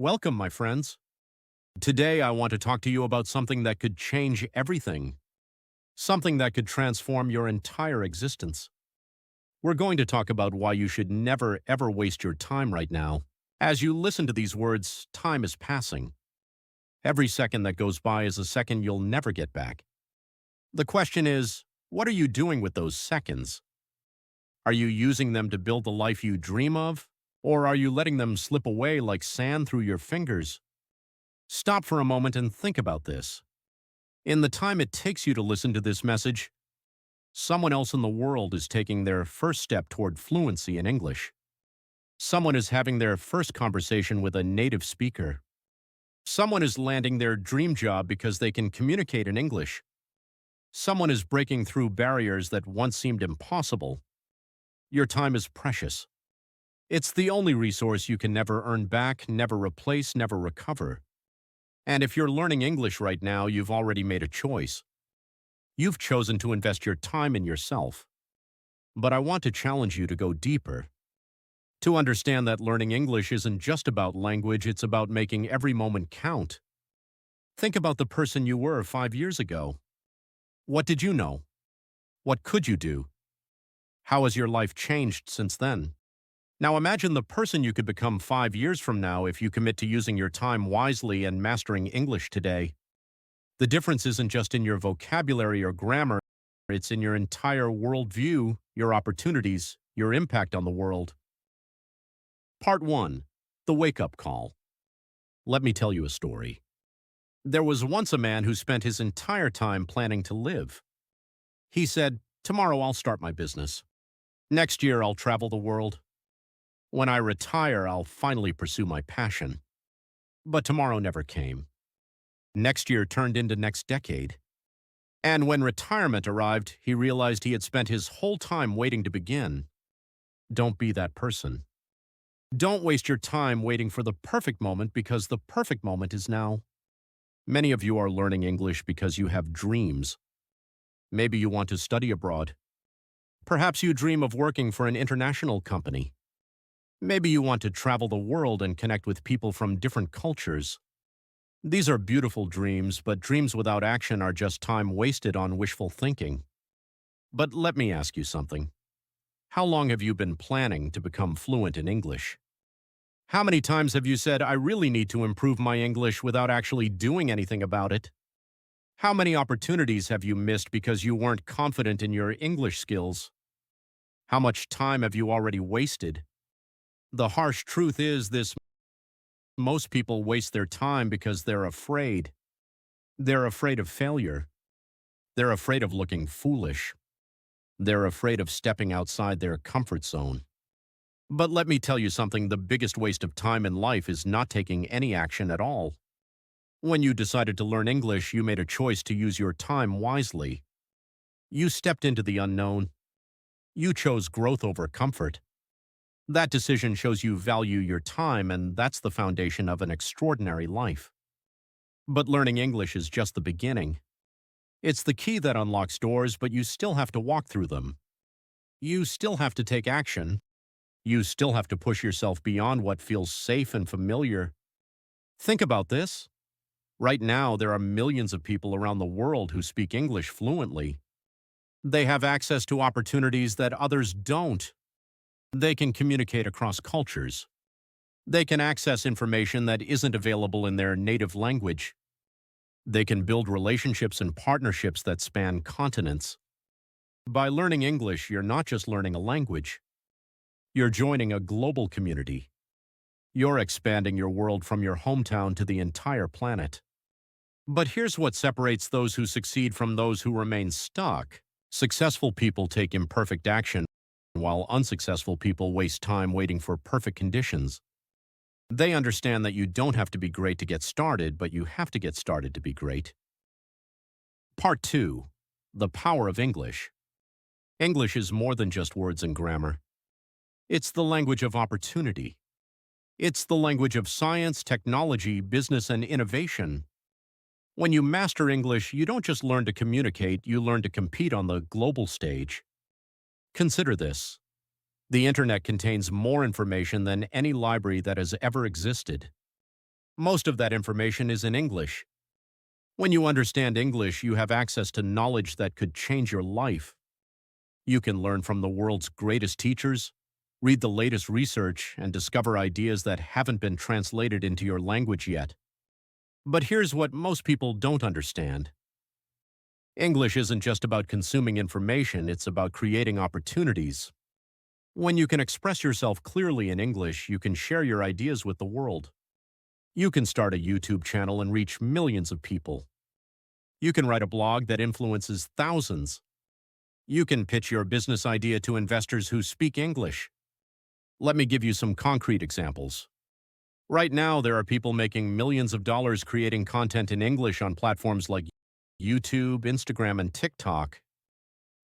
Welcome, my friends. Today, I want to talk to you about something that could change everything, something that could transform your entire existence. We're going to talk about why you should never, ever waste your time right now. As you listen to these words, time is passing. Every second that goes by is a second you'll never get back. The question is, what are you doing with those seconds? Are you using them to build the life you dream of? Or are you letting them slip away like sand through your fingers? Stop for a moment and think about this. In the time it takes you to listen to this message, someone else in the world is taking their first step toward fluency in English. Someone is having their first conversation with a native speaker. Someone is landing their dream job because they can communicate in English. Someone is breaking through barriers that once seemed impossible. Your time is precious. It's the only resource you can never earn back, never replace, never recover. And if you're learning English right now, you've already made a choice. You've chosen to invest your time in yourself. But I want to challenge you to go deeper. To understand that learning English isn't just about language, it's about making every moment count. Think about the person you were 5 years ago. What did you know? What could you do? How has your life changed since then? Now imagine the person you could become 5 years from now if you commit to using your time wisely and mastering English today. The difference isn't just in your vocabulary or grammar, it's in your entire worldview, your opportunities, your impact on the world. Part 1. The Wake-Up Call. Let me tell you a story. There was once a man who spent his entire time planning to live. He said, "Tomorrow I'll start my business. Next year I'll travel the world. When I retire, I'll finally pursue my passion." But tomorrow never came. Next year turned into next decade. And when retirement arrived, he realized he had spent his whole time waiting to begin. Don't be that person. Don't waste your time waiting for the perfect moment because the perfect moment is now. Many of you are learning English because you have dreams. Maybe you want to study abroad. Perhaps you dream of working for an international company. Maybe you want to travel the world and connect with people from different cultures. These are beautiful dreams, but dreams without action are just time wasted on wishful thinking. But let me ask you something. How long have you been planning to become fluent in English? How many times have you said, "I really need to improve my English," without actually doing anything about it? How many opportunities have you missed because you weren't confident in your English skills? How much time have you already wasted? The harsh truth is this: most people waste their time because they're afraid. They're afraid of failure. They're afraid of looking foolish. They're afraid of stepping outside their comfort zone. But let me tell you something, the biggest waste of time in life is not taking any action at all. When you decided to learn English, you made a choice to use your time wisely. You stepped into the unknown. You chose growth over comfort. That decision shows you value your time, and that's the foundation of an extraordinary life. But learning English is just the beginning. It's the key that unlocks doors, but you still have to walk through them. You still have to take action. You still have to push yourself beyond what feels safe and familiar. Think about this. Right now, there are millions of people around the world who speak English fluently. They have access to opportunities that others don't. They can communicate across cultures. They can access information that isn't available in their native language. They can build relationships and partnerships that span continents. By learning English, you're not just learning a language. You're joining a global community. You're expanding your world from your hometown to the entire planet. But here's what separates those who succeed from those who remain stuck. Successful people take imperfect action, while unsuccessful people waste time waiting for perfect conditions. They understand that you don't have to be great to get started, but you have to get started to be great. Part 2. The Power of English. English is more than just words and grammar. It's the language of opportunity. It's the language of science, technology, business, and innovation. When you master English, you don't just learn to communicate, you learn to compete on the global stage. Consider this. The internet contains more information than any library that has ever existed. Most of that information is in English. When you understand English, you have access to knowledge that could change your life. You can learn from the world's greatest teachers, read the latest research, and discover ideas that haven't been translated into your language yet. But here's what most people don't understand. English isn't just about consuming information, it's about creating opportunities. When you can express yourself clearly in English, you can share your ideas with the world. You can start a YouTube channel and reach millions of people. You can write a blog that influences thousands. You can pitch your business idea to investors who speak English. Let me give you some concrete examples. Right now, there are people making millions of dollars creating content in English on platforms like YouTube, Instagram, and TikTok.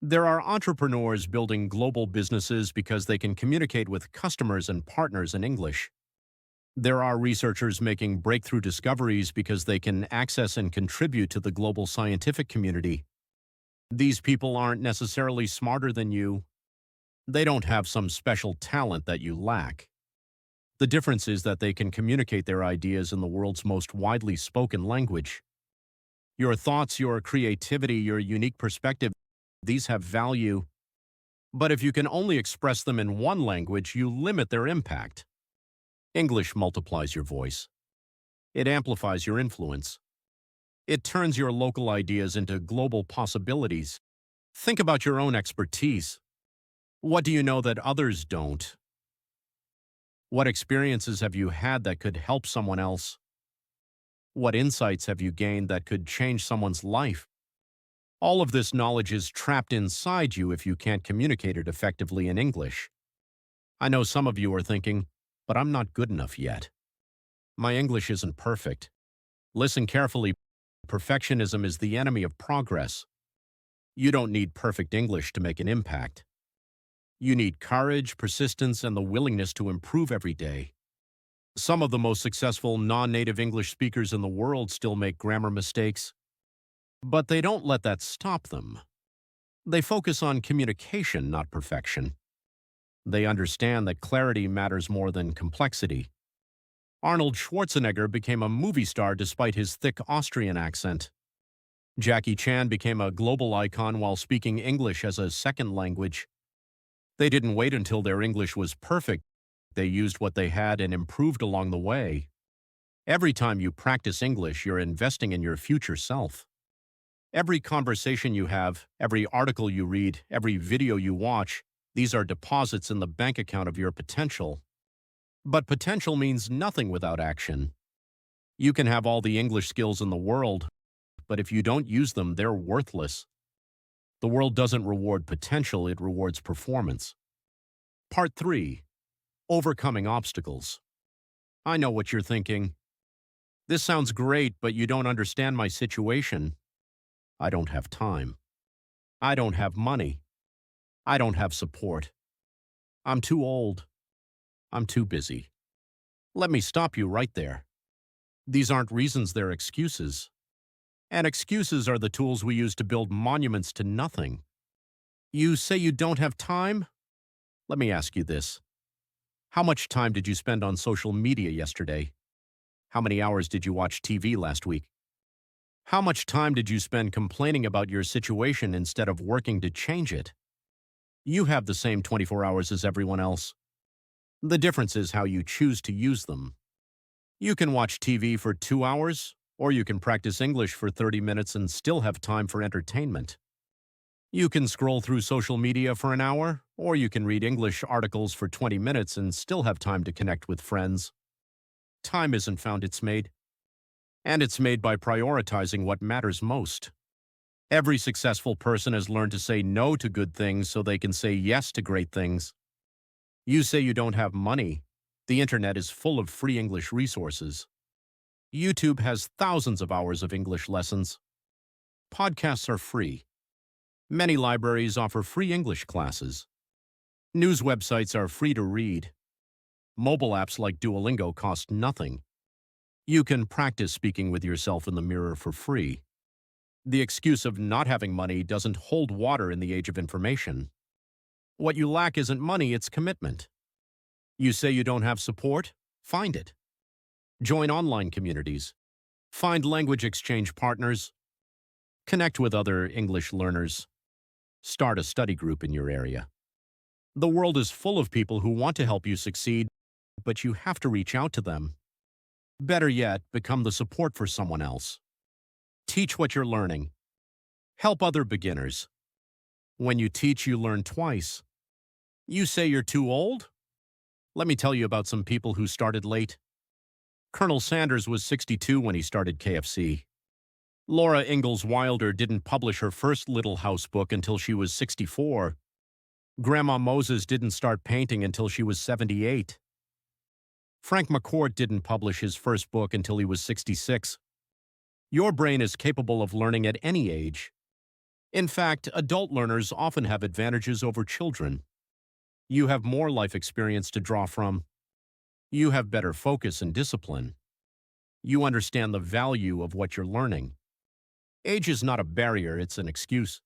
There are entrepreneurs building global businesses because they can communicate with customers and partners in English. There are researchers making breakthrough discoveries because they can access and contribute to the global scientific community. These people aren't necessarily smarter than you. They don't have some special talent that you lack. The difference is that they can communicate their ideas in the world's most widely spoken language. Your thoughts, your creativity, your unique perspective, these have value. But if you can only express them in one language, you limit their impact. English multiplies your voice. It amplifies your influence. It turns your local ideas into global possibilities. Think about your own expertise. What do you know that others don't? What experiences have you had that could help someone else? What insights have you gained that could change someone's life? All of this knowledge is trapped inside you if you can't communicate it effectively in English. I know some of you are thinking, but I'm not good enough yet. My English isn't perfect. Listen carefully. Perfectionism is the enemy of progress. You don't need perfect English to make an impact. You need courage, persistence, and the willingness to improve every day. Some of the most successful non-native English speakers in the world still make grammar mistakes, but they don't let that stop them. They focus on communication, not perfection. They understand that clarity matters more than complexity. Arnold Schwarzenegger became a movie star despite his thick Austrian accent. Jackie Chan became a global icon while speaking English as a second language. They didn't wait until their English was perfect. They used what they had and improved along the way. Every time you practice English, you're investing in your future self. Every conversation you have, every article you read, every video you watch, these are deposits in the bank account of your potential. But potential means nothing without action. You can have all the English skills in the world, but if you don't use them, they're worthless. The world doesn't reward potential, it rewards performance. Part 3. Overcoming obstacles. I know what you're thinking. This sounds great, but you don't understand my situation. I don't have time. I don't have money. I don't have support. I'm too old. I'm too busy. Let me stop you right there. These aren't reasons, they're excuses. And excuses are the tools we use to build monuments to nothing. You say you don't have time? Let me ask you this. How much time did you spend on social media yesterday? How many hours did you watch TV last week? How much time did you spend complaining about your situation instead of working to change it? You have the same 24 hours as everyone else. The difference is how you choose to use them. You can watch TV for 2 hours, or you can practice English for 30 minutes and still have time for entertainment. You can scroll through social media for an hour, or you can read English articles for 20 minutes and still have time to connect with friends. Time isn't found, it's made. And it's made by prioritizing what matters most. Every successful person has learned to say no to good things so they can say yes to great things. You say you don't have money. The internet is full of free English resources. YouTube has thousands of hours of English lessons. Podcasts are free. Many libraries offer free English classes. News websites are free to read. Mobile apps like Duolingo cost nothing. You can practice speaking with yourself in the mirror for free. The excuse of not having money doesn't hold water in the age of information. What you lack isn't money, it's commitment. You say you don't have support? Find it. Join online communities. Find language exchange partners. Connect with other English learners. Start a study group in your area. The world is full of people who want to help you succeed, but you have to reach out to them. Better yet, become the support for someone else. Teach what you're learning. Help other beginners. When you teach, you learn twice. You say you're too old? Let me tell you about some people who started late. Colonel Sanders was 62 when he started KFC. Laura Ingalls Wilder didn't publish her first Little House book until she was 64. Grandma Moses didn't start painting until she was 78. Frank McCourt didn't publish his first book until he was 66. Your brain is capable of learning at any age. In fact, adult learners often have advantages over children. You have more life experience to draw from. You have better focus and discipline. You understand the value of what you're learning. Age is not a barrier, it's an excuse.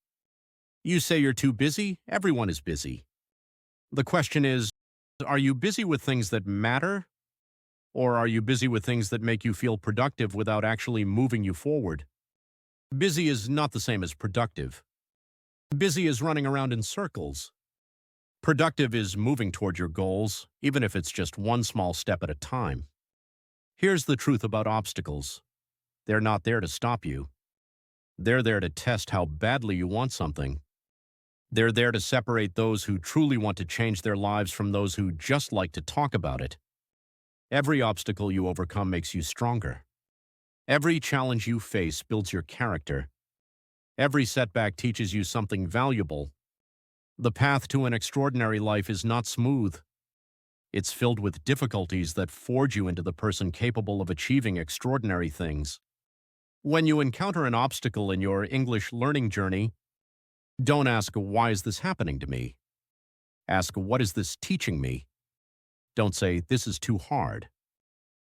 You say you're too busy, everyone is busy. The question is, are you busy with things that matter? Or are you busy with things that make you feel productive without actually moving you forward? Busy is not the same as productive. Busy is running around in circles. Productive is moving toward your goals, even if it's just one small step at a time. Here's the truth about obstacles. They're not there to stop you. They're there to test how badly you want something. They're there to separate those who truly want to change their lives from those who just like to talk about it. Every obstacle you overcome makes you stronger. Every challenge you face builds your character. Every setback teaches you something valuable. The path to an extraordinary life is not smooth. It's filled with difficulties that forge you into the person capable of achieving extraordinary things. When you encounter an obstacle in your English learning journey, don't ask, "Why is this happening to me?" Ask, "What is this teaching me?" Don't say, "This is too hard."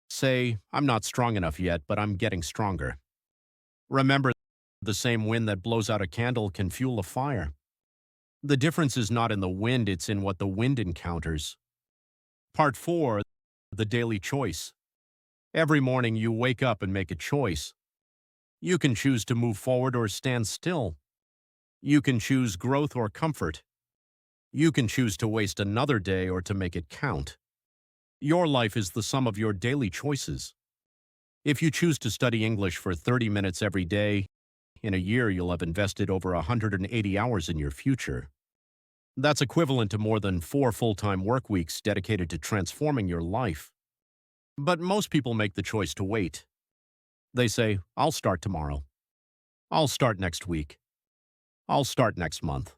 Say, "I'm not strong enough yet, but I'm getting stronger." Remember, the same wind that blows out a candle can fuel a fire. The difference is not in the wind, it's in what the wind encounters. Part 4, the daily choice. Every morning you wake up and make a choice. You can choose to move forward or stand still. You can choose growth or comfort. You can choose to waste another day or to make it count. Your life is the sum of your daily choices. If you choose to study English for 30 minutes every day, in a year you'll have invested over 180 hours in your future. That's equivalent to more than 4 full-time work weeks dedicated to transforming your life. But most people make the choice to wait. They say, "I'll start tomorrow. I'll start next week. I'll start next month."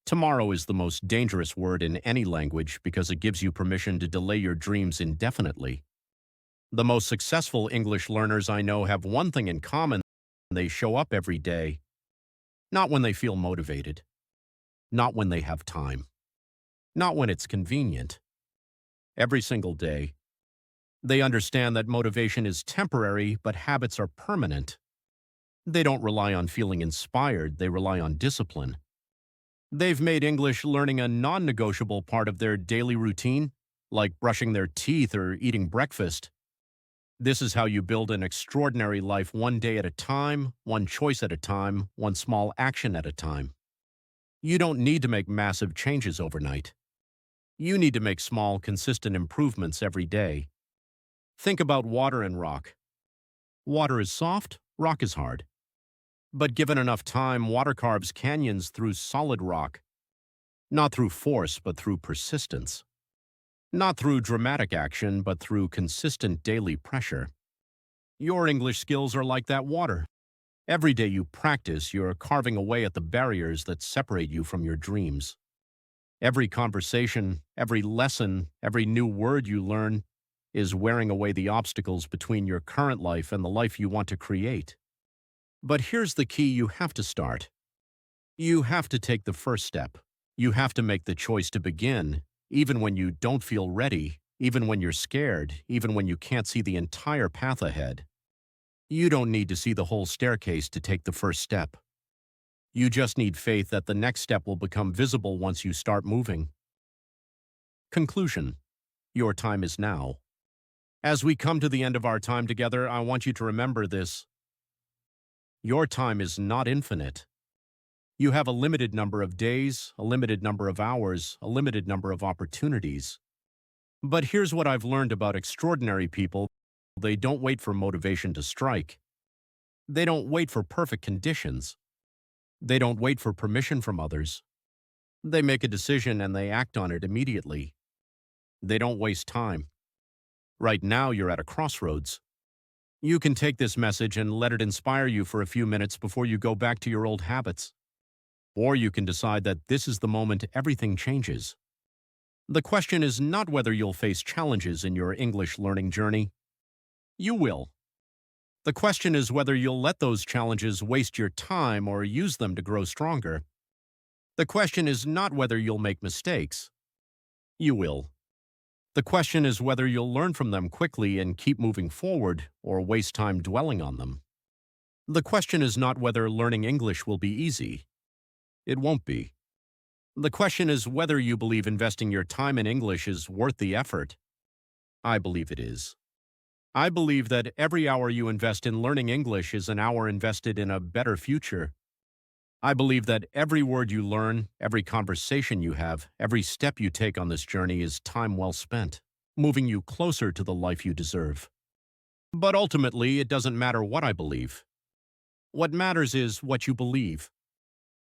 Tomorrow is the most dangerous word in any language because it gives you permission to delay your dreams indefinitely. The most successful English learners I know have one thing in common: they show up every day. Not when they feel motivated. Not when they have time. Not when it's convenient. Every single day. They understand that motivation is temporary, but habits are permanent. They don't rely on feeling inspired, they rely on discipline. They've made English learning a non-negotiable part of their daily routine, like brushing their teeth or eating breakfast. This is how you build an extraordinary life, one day at a time, one choice at a time, one small action at a time. You don't need to make massive changes overnight. You need to make small, consistent improvements every day. Think about water and rock. Water is soft, rock is hard. But given enough time, water carves canyons through solid rock. Not through force, but through persistence. Not through dramatic action, but through consistent daily pressure. Your English skills are like that water. Every day you practice, you're carving away at the barriers that separate you from your dreams. Every conversation, every lesson, every new word you learn is wearing away the obstacles between your current life and the life you want to create. But here's the key: you have to start. You have to take the first step. You have to make the choice to begin, even when you don't feel ready, even when you're scared, even when you can't see the entire path ahead. You don't need to see the whole staircase to take the first step. You just need faith that the next step will become visible once you start moving. Conclusion: your time is now. As we come to the end of our time together, I want you to remember this. Your time is not infinite. You have a limited number of days, a limited number of hours, a limited number of opportunities. But here's what I've learned about extraordinary people. They don't wait for motivation to strike. They don't wait for perfect conditions. They don't wait for permission from others. They make a decision and they act on it immediately. They don't waste time. Right now, you're at a crossroads. You can take this message and let it inspire you for a few minutes before you go back to your old habits. Or you can decide that this is the moment everything changes. The question is not whether you'll face challenges in your English learning journey. You will. The question is whether you'll let those challenges waste your time or use them to grow stronger. The question is not whether you'll make mistakes. You will. The question is whether you'll learn from them quickly and keep moving forward or waste time dwelling on them. The question is not whether learning English will be easy. It won't be. The question is whether you believe investing your time in English is worth the effort. I believe it is. I believe that every hour you invest in learning English is an hour invested in a better future. I believe that every word you learn, every conversation you have, every step you take on this journey is time well spent, moving you closer to the life you deserve. But ultimately, it doesn't matter what I believe. What matters is what you believe.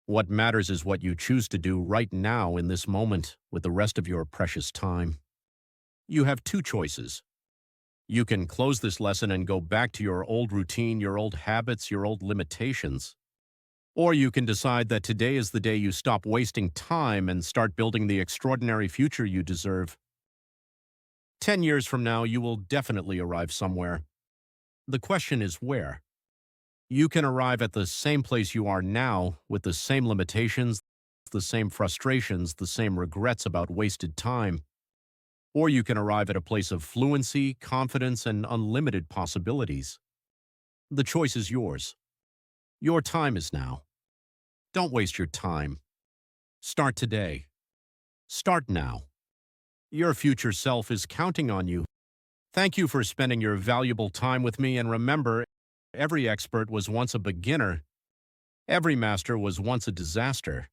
What matters is what you choose to do right now in this moment with the rest of your precious time. You have two choices. You can close this lesson and go back to your old routine, your old habits, your old limitations. Or you can decide that today is the day you stop wasting time and start building the extraordinary future you deserve. 10 years from now, you will definitely arrive somewhere. The question is where? You can arrive at the same place you are now with the same limitations, the same frustrations, the same regrets about wasted time. Or you can arrive at a place of fluency, confidence, and unlimited possibilities. The choice is yours. Your time is now. Don't waste your time. Start today. Start now. Your future self is counting on you. Thank you for spending your valuable time with me, and remember, every expert was once a beginner. Every master was once a disaster.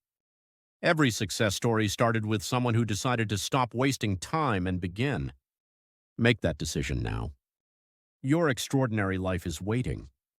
Every success story started with someone who decided to stop wasting time and begin. Make that decision now. Your extraordinary life is waiting.